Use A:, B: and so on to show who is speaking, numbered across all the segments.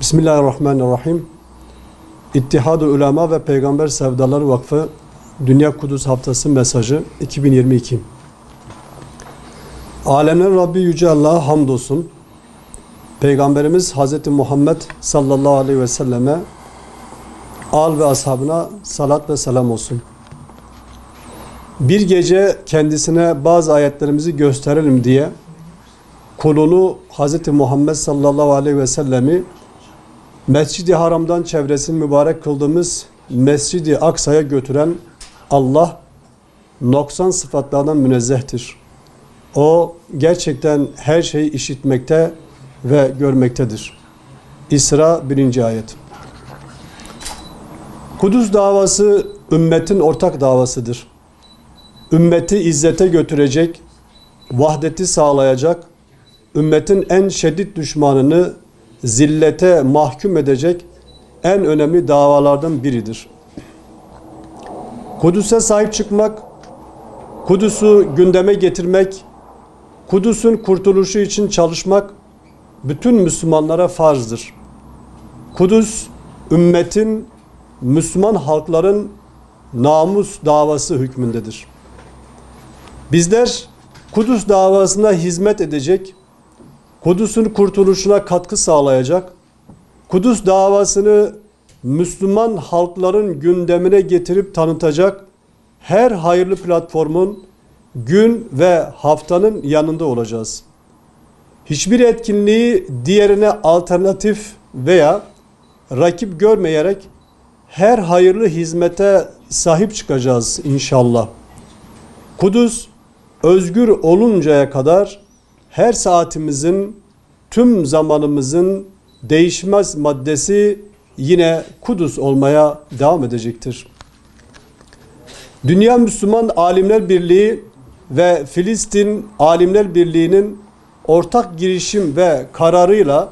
A: Bismillahirrahmanirrahim. İttihad-ı Ulema ve Peygamber Sevdaları Vakfı Dünya Kudüs Haftası Mesajı 2022. Alemlerin Rabbi Yüce Allah'a hamdolsun. Peygamberimiz Hz. Muhammed sallallahu aleyhi ve selleme, al ve ashabına salat ve selam olsun. Bir gece kendisine bazı ayetlerimizi gösterelim diye kulunu Hz. Muhammed sallallahu aleyhi ve sellemi Mescid-i Haram'dan çevresini mübarek kıldığımız Mescid-i Aksa'ya götüren Allah noksan sıfatlardan münezzehtir. O gerçekten her şeyi işitmekte ve görmektedir. İsra 1. ayet. Kudüs davası ümmetin ortak davasıdır. Ümmeti izzete götürecek, vahdeti sağlayacak, ümmetin en şiddet düşmanını zillete mahkum edecek en önemli davalardan biridir. Kudüs'e sahip çıkmak, Kudüs'ü gündeme getirmek, Kudüs'ün kurtuluşu için çalışmak bütün Müslümanlara farzdır. Kudüs, ümmetin, Müslüman halkların namus davası hükmündedir. Bizler Kudüs davasına hizmet edecek, Kudüs'ün kurtuluşuna katkı sağlayacak, Kudüs davasını Müslüman halkların gündemine getirip tanıtacak her hayırlı platformun gün ve haftanın yanında olacağız. Hiçbir etkinliği diğerine alternatif veya rakip görmeyerek her hayırlı hizmete sahip çıkacağız inşallah. Kudüs özgür oluncaya kadar her saatimizin, tüm zamanımızın değişmez maddesi yine Kudüs olmaya devam edecektir. Dünya Müslüman Alimler Birliği ve Filistin Alimler Birliği'nin ortak girişim ve kararıyla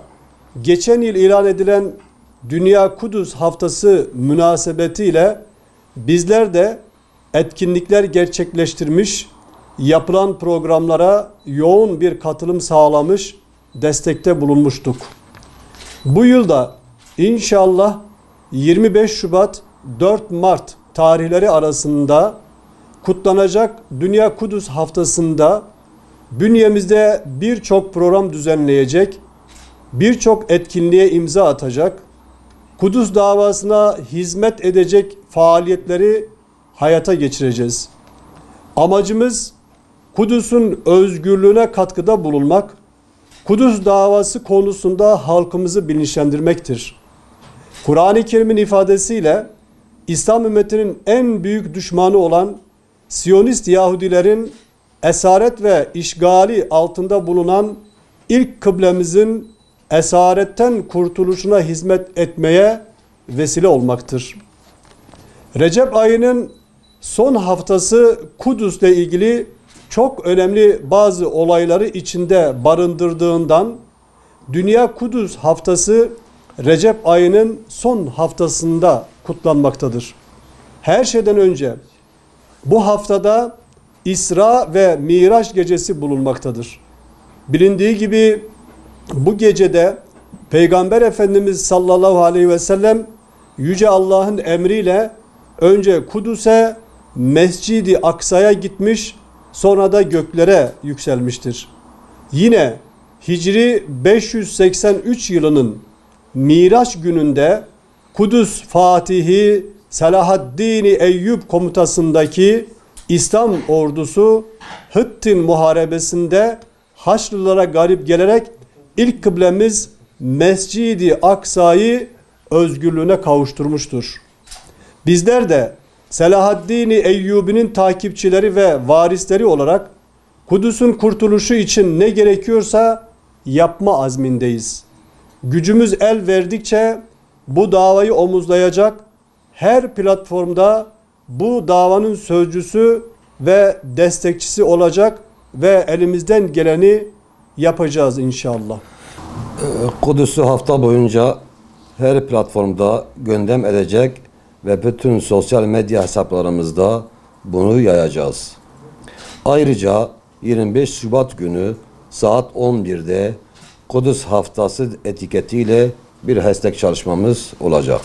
A: geçen yıl ilan edilen Dünya Kudüs Haftası münasebetiyle bizler de etkinlikler gerçekleştirmiş, yapılan programlara yoğun bir katılım sağlamış, destekte bulunmuştuk. Bu yılda inşallah 25 Şubat 4 Mart tarihleri arasında kutlanacak Dünya Kudüs Haftası'nda bünyemizde birçok program düzenleyecek, birçok etkinliğe imza atacak, Kudüs davasına hizmet edecek faaliyetleri hayata geçireceğiz. Amacımız Kudüs'ün özgürlüğüne katkıda bulunmak, Kudüs davası konusunda halkımızı bilinçlendirmektir. Kur'an-ı Kerim'in ifadesiyle İslam ümmetinin en büyük düşmanı olan Siyonist Yahudilerin esaret ve işgali altında bulunan ilk kıblemizin esaretten kurtuluşuna hizmet etmeye vesile olmaktır. Recep ayının son haftası Kudüs'le ilgili çok önemli bazı olayları içinde barındırdığından Dünya Kudüs Haftası Recep ayının son haftasında kutlanmaktadır. Her şeyden önce bu haftada İsra ve Miraç gecesi bulunmaktadır. Bilindiği gibi bu gecede Peygamber Efendimiz sallallahu aleyhi ve sellem Yüce Allah'ın emriyle önce Kudüs'e, Mescid-i Aksa'ya gitmiş, sonra da göklere yükselmiştir. Yine Hicri 583 yılının Miraç gününde Kudüs Fatihi Selahaddin Eyyub komutasındaki İslam ordusu Hıttin Muharebesi'nde Haçlılara galip gelerek ilk kıblemiz Mescid-i Aksa'yı özgürlüğüne kavuşturmuştur. Bizler de Selahaddin Eyyubi'nin takipçileri ve varisleri olarak Kudüs'ün kurtuluşu için ne gerekiyorsa yapma azmindeyiz. Gücümüz el verdikçe bu davayı omuzlayacak, her platformda bu davanın sözcüsü ve destekçisi olacak ve elimizden geleni yapacağız inşallah.
B: Kudüs'ü hafta boyunca her platformda gündem edecek ve bütün sosyal medya hesaplarımızda bunu yayacağız. Ayrıca 25 Şubat günü saat 11'de Kudüs Haftası etiketiyle bir hashtag çalışmamız olacak.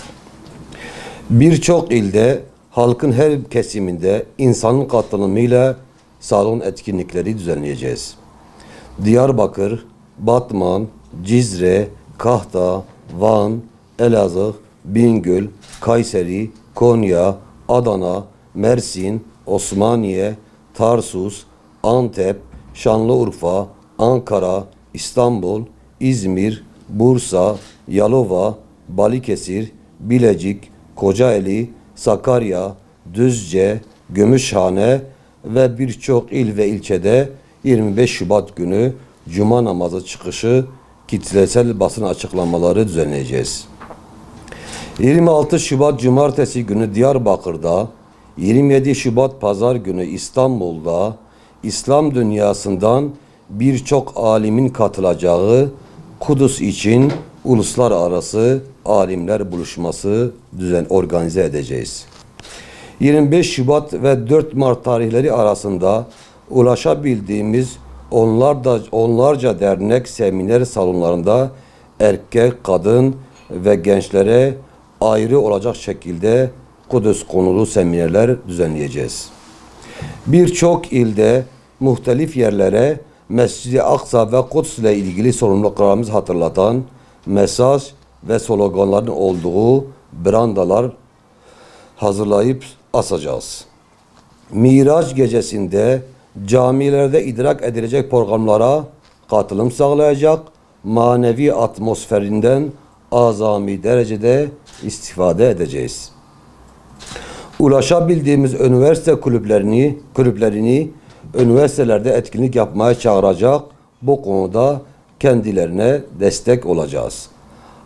B: Birçok ilde halkın her kesiminde insanın katılımıyla salon etkinlikleri düzenleyeceğiz. Diyarbakır, Batman, Cizre, Kahta, Van, Elazığ, Bingöl, Kayseri, Konya, Adana, Mersin, Osmaniye, Tarsus, Antep, Şanlıurfa, Ankara, İstanbul, İzmir, Bursa, Yalova, Balıkesir, Bilecik, Kocaeli, Sakarya, Düzce, Gümüşhane ve birçok il ve ilçede 25 Şubat günü Cuma namazı çıkışı kitlesel basın açıklamaları düzenleyeceğiz. 26 Şubat Cumartesi günü Diyarbakır'da, 27 Şubat Pazar günü İstanbul'da İslam dünyasından birçok alimin katılacağı Kudüs için uluslararası alimler buluşması organize edeceğiz. 25 Şubat ve 4 Mart tarihleri arasında ulaşabildiğimiz onlarca dernek seminer salonlarında erkek, kadın ve gençlere ayrı olacak şekilde Kudüs konulu seminerler düzenleyeceğiz. Birçok ilde muhtelif yerlere Mescid-i Aksa ve Kudüs ile ilgili sorumluluklarımızı hatırlatan mesaj ve sloganların olduğu brandalar hazırlayıp asacağız. Miraç gecesinde camilerde idrak edilecek programlara katılım sağlayacak, manevi atmosferinden azami derecede istifade edeceğiz. Ulaşabildiğimiz üniversite kulüplerini üniversitelerde etkinlik yapmaya çağıracak, bu konuda kendilerine destek olacağız.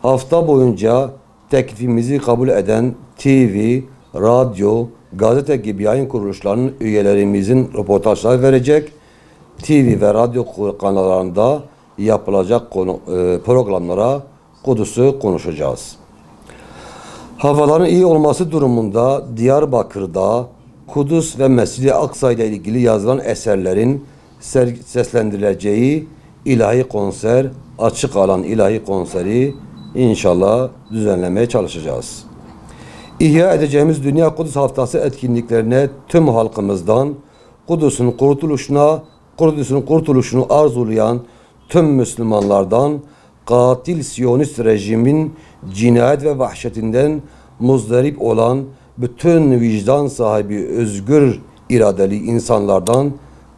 B: Hafta boyunca teklifimizi kabul eden TV, radyo, gazete gibi yayın kuruluşlarının üyelerimizin röportajlar verecek, TV ve radyo kanallarında yapılacak programlara Kudüs'ü konuşacağız. Havaların iyi olması durumunda Diyarbakır'da Kudüs ve Mescid-i Aksa ile ilgili yazılan eserlerin seslendirileceği ilahi konser, açık alan ilahi konseri inşallah düzenlemeye çalışacağız. İhya edeceğimiz Dünya Kudüs Haftası etkinliklerine tüm halkımızdan Kudüs'ün kurtuluşunu arzulayan tüm Müslümanlardan katil Siyonist rejimin cinayet ve vahşetinden muzdarip olan bütün vicdan sahibi özgür iradeli insanlardan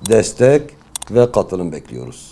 B: destek ve katılım bekliyoruz.